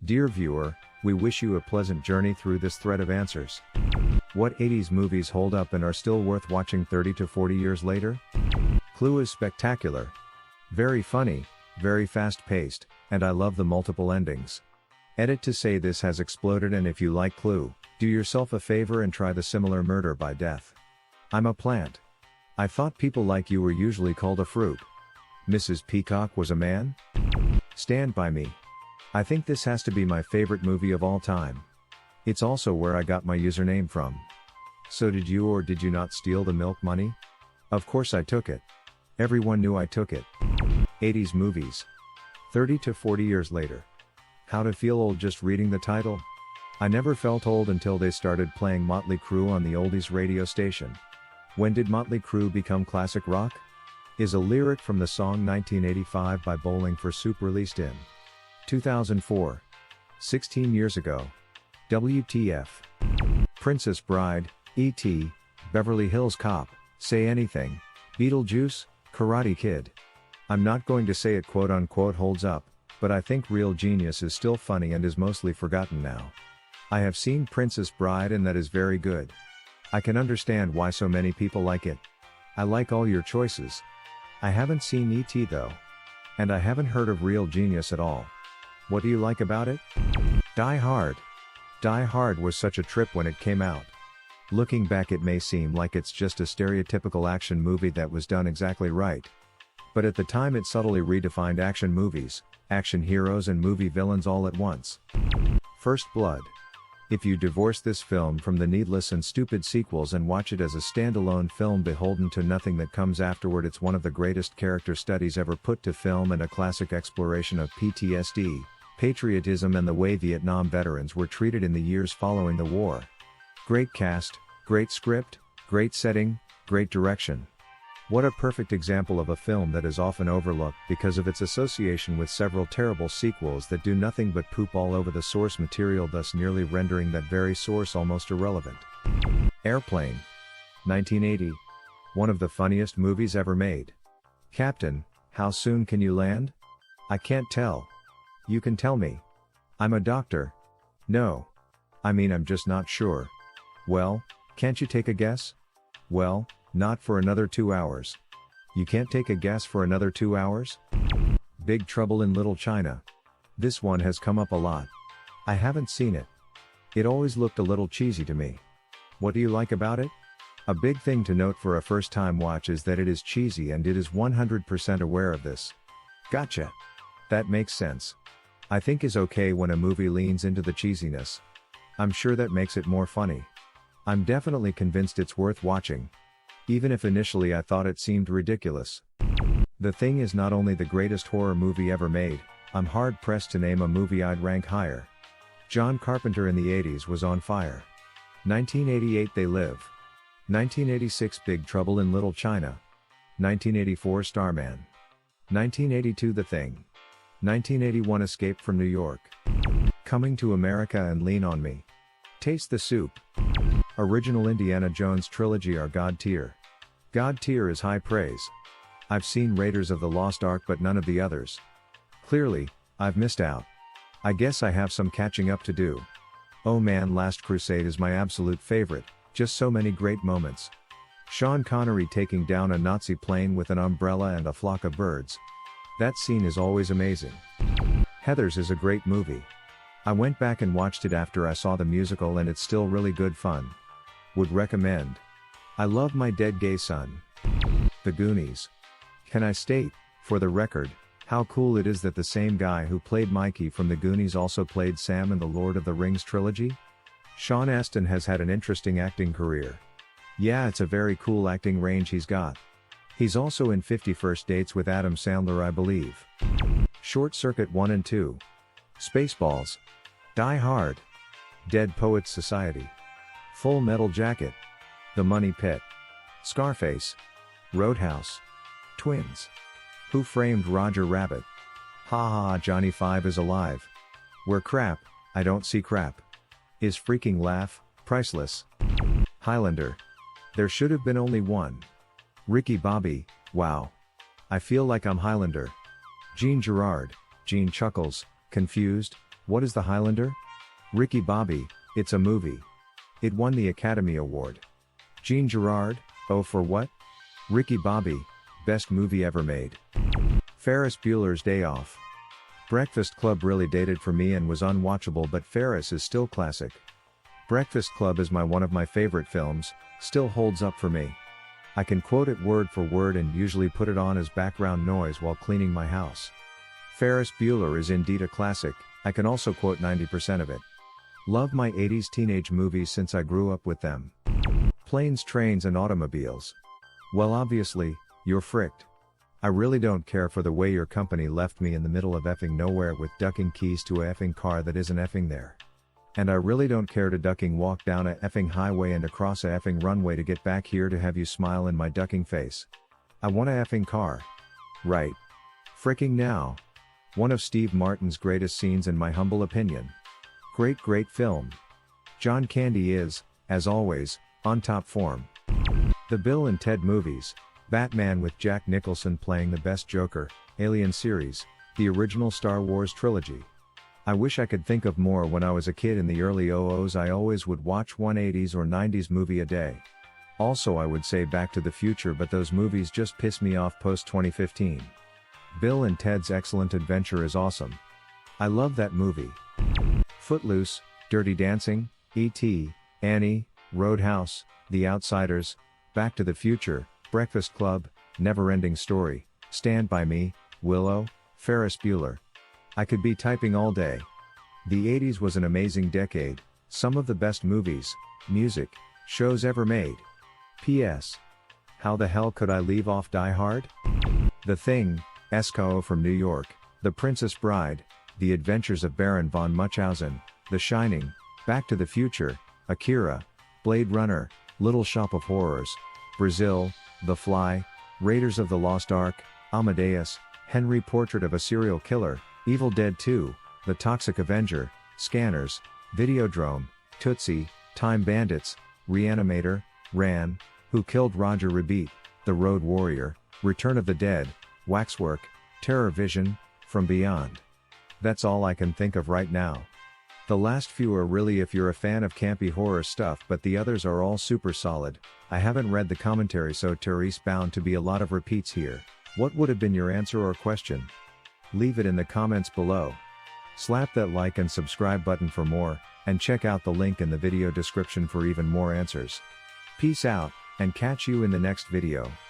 Dear viewer, we wish you a pleasant journey through this thread of answers. What 80s movies hold up and are still worth watching 30 to 40 years later? Clue is spectacular. Very funny, very fast-paced, and I love the multiple endings. Edit to say this has exploded, and if you like Clue, do yourself a favor and try the similar Murder by Death. I'm a plant. I thought people like you were usually called a fruit. Mrs. Peacock was a man? Stand By Me. I think this has to be my favorite movie of all time. It's also where I got my username from. So did you, or did you not steal the milk money? Of course I took it. Everyone knew I took it. 80s movies. 30 to 40 years later. How to feel old just reading the title? I never felt old until they started playing Motley Crue on the oldies radio station. When did Motley Crue become classic rock? Is a lyric from the song 1985 by Bowling for Soup released in 2004. 16 years ago. WTF. Princess Bride, E.T., Beverly Hills Cop, Say Anything, Beetlejuice, Karate Kid. I'm not going to say it quote unquote holds up, but I think Real Genius is still funny and is mostly forgotten now. I have seen Princess Bride and that is very good. I can understand why so many people like it. I like all your choices. I haven't seen E.T. though. And I haven't heard of Real Genius at all. What do you like about it? Die Hard. Die Hard was such a trip when it came out. Looking back, it may seem like it's just a stereotypical action movie that was done exactly right. But at the time it subtly redefined action movies, action heroes and movie villains all at once. First Blood. If you divorce this film from the needless and stupid sequels and watch it as a standalone film beholden to nothing that comes afterward, it's one of the greatest character studies ever put to film and a classic exploration of PTSD, patriotism and the way Vietnam veterans were treated in the years following the war. Great cast, great script, great setting, great direction. What a perfect example of a film that is often overlooked because of its association with several terrible sequels that do nothing but poop all over the source material, thus nearly rendering that very source almost irrelevant. Airplane. 1980. One of the funniest movies ever made. Captain, how soon can you land? I can't tell. You can tell me. I'm a doctor. No. I mean, I'm just not sure. Well, can't you take a guess? Well, not for another 2 hours. You can't take a guess for another 2 hours? Big Trouble in Little China. This one has come up a lot. I haven't seen it. It always looked a little cheesy to me. What do you like about it? A big thing to note for a first-time watch is that it is cheesy, and it is 100% aware of this. Gotcha. That makes sense. I think is okay when a movie leans into the cheesiness. I'm sure that makes it more funny. I'm definitely convinced it's worth watching. Even if initially I thought it seemed ridiculous. The Thing is not only the greatest horror movie ever made, I'm hard-pressed to name a movie I'd rank higher. John Carpenter in the 80s was on fire. 1988 They Live. 1986 Big Trouble in Little China. 1984 Starman. 1982 The Thing. 1981 Escape from New York. Coming to America and Lean on Me. Taste the Soup. Original Indiana Jones trilogy are God tier. God tier is high praise. I've seen Raiders of the Lost Ark but none of the others. Clearly, I've missed out. I guess I have some catching up to do. Oh man, Last Crusade is my absolute favorite, just so many great moments. Sean Connery taking down a Nazi plane with an umbrella and a flock of birds. That scene is always amazing. Heathers is a great movie. I went back and watched it after I saw the musical and it's still really good fun. Would recommend. I love My Dead Gay Son. The Goonies. Can I state, for the record, how cool it is that the same guy who played Mikey from The Goonies also played Sam in the Lord of the Rings trilogy? Sean Astin has had an interesting acting career. Yeah, it's a very cool acting range he's got. He's also in 50 First Dates with Adam Sandler, I believe. Short Circuit 1 and 2. Spaceballs. Die Hard. Dead Poets Society. Full Metal Jacket. The Money Pit. Scarface. Roadhouse. Twins. Who Framed Roger Rabbit? Ha ha, Johnny Five is alive. We're crap, I don't see crap. Is freaking laugh, priceless. Highlander. There should have been only one. Ricky Bobby, wow. I feel like I'm Highlander. Gene Gerard, Gene Chuckles, Confused, What is The Highlander? Ricky Bobby, it's a movie. It won the Academy Award. Jean Girard, oh for what? Ricky Bobby, best movie ever made. Ferris Bueller's Day Off. Breakfast Club really dated for me and was unwatchable, but Ferris is still classic. Breakfast Club is one of my favorite films, still holds up for me. I can quote it word for word and usually put it on as background noise while cleaning my house. Ferris Bueller is indeed a classic, I can also quote 90% of it. Love my 80s teenage movies since I grew up with them. Planes, Trains and Automobiles. Well, obviously, you're fricked. I really don't care for the way your company left me in the middle of effing nowhere with ducking keys to a effing car that isn't effing there. And I really don't care to ducking walk down a effing highway and across a effing runway to get back here to have you smile in my ducking face. I want a effing car. Right. Fricking now. One of Steve Martin's greatest scenes in my humble opinion. Great film. John Candy is, as always, on top form. The Bill and Ted movies, Batman with Jack Nicholson playing the best Joker, Alien series, the original Star Wars trilogy. I wish I could think of more. When I was a kid in the early 00s, I always would watch one 80s or 90s movie a day. Also, I would say Back to the Future, but those movies just piss me off post 2015. Bill and Ted's Excellent Adventure is awesome. I love that movie. Footloose, Dirty Dancing, E.T., Annie, Roadhouse, The Outsiders, Back to the Future, Breakfast Club, Never-Ending Story, Stand By Me, Willow, Ferris Bueller. I could be typing all day. The 80s was an amazing decade, some of the best movies, music, shows ever made. P.S. How the hell could I leave off Die Hard? The Thing, Escao from New York, The Princess Bride, The Adventures of Baron von Munchausen, The Shining, Back to the Future, Akira, Blade Runner, Little Shop of Horrors, Brazil, The Fly, Raiders of the Lost Ark, Amadeus, Henry Portrait of a Serial Killer, Evil Dead 2, The Toxic Avenger, Scanners, Videodrome, Tootsie, Time Bandits, Reanimator, Ran, Who Killed Roger Rabbit, The Road Warrior, Return of the Dead, Waxwork, Terror Vision, From Beyond. That's all I can think of right now. The last few are really if you're a fan of campy horror stuff, but the others are all super solid. I haven't read the commentary, so there's bound to be a lot of repeats here. What would have been your answer or question? Leave it in the comments below. Slap that like and subscribe button for more, and check out the link in the video description for even more answers. Peace out, and catch you in the next video.